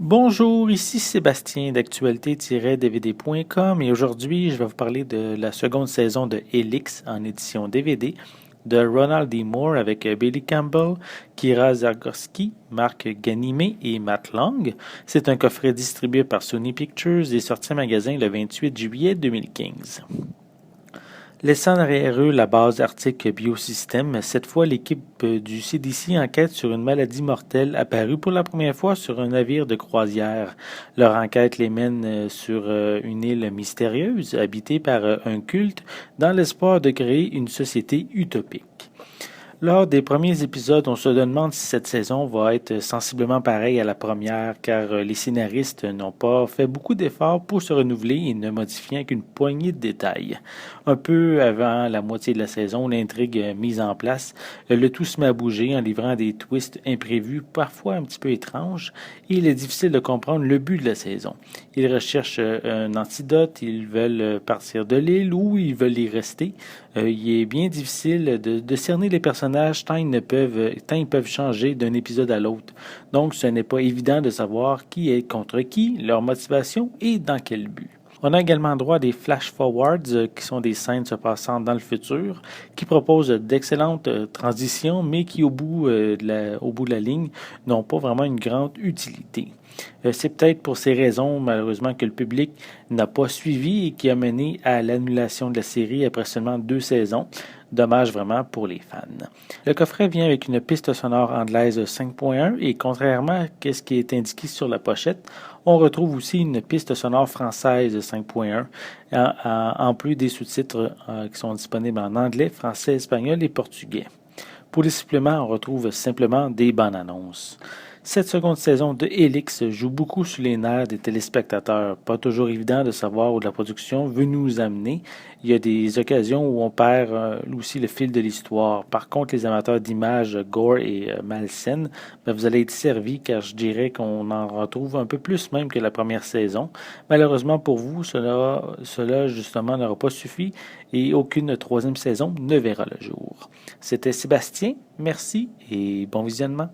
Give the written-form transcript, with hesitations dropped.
Bonjour, ici Sébastien d'actualité-dvd.com et aujourd'hui je vais vous parler de la seconde saison de Helix en édition DVD de Ronald D. Moore avec Billy Campbell, Kira Zagorski, Marc Ganimé et Matt Long. C'est un coffret distribué par Sony Pictures et sorti en magasin le 28 juillet 2015. Laissant derrière eux la base Arctic Biosystem, cette fois l'équipe du CDC enquête sur une maladie mortelle apparue pour la première fois sur un navire de croisière. Leur enquête les mène sur une île mystérieuse habitée par un culte dans l'espoir de créer une société utopique. Lors des premiers épisodes, on se demande si cette saison va être sensiblement pareille à la première, car les scénaristes n'ont pas fait beaucoup d'efforts pour se renouveler et ne modifiant qu'une poignée de détails. Un peu avant la moitié de la saison, l'intrigue mise en place, le tout se met à bouger en livrant des twists imprévus, parfois un petit peu étranges, et il est difficile de comprendre le but de la saison. Ils recherchent un antidote, ils veulent partir de l'île ou ils veulent y rester. Il est bien difficile de cerner les personnages tant ils peuvent changer d'un épisode à l'autre. Donc ce n'est pas évident de savoir qui est contre qui, leur motivation et dans quel but. On a également droit à des flash-forwards qui sont des scènes se passant dans le futur, qui proposent d'excellentes transitions, mais qui au bout de la ligne n'ont pas vraiment une grande utilité. C'est peut-être pour ces raisons, malheureusement, que le public n'a pas suivi et qui a mené à l'annulation de la série après seulement 2 saisons. Dommage vraiment pour les fans. Le coffret vient avec une piste sonore anglaise 5.1 et contrairement à ce qui est indiqué sur la pochette, on retrouve aussi une piste sonore française 5.1 en plus des sous-titres qui sont disponibles en anglais, français, espagnol et portugais. Pour les suppléments, on retrouve simplement des bandes annonces. Cette seconde saison de Helix joue beaucoup sur les nerfs des téléspectateurs. Pas toujours évident de savoir où la production veut nous amener. Il y a des occasions où on perd aussi le fil de l'histoire. Par contre, les amateurs d'images gore et malsaines, vous allez être servis car je dirais qu'on en retrouve un peu plus même que la première saison. Malheureusement pour vous, cela justement n'aura pas suffi et aucune troisième saison ne verra le jour. C'était Sébastien, merci et bon visionnement.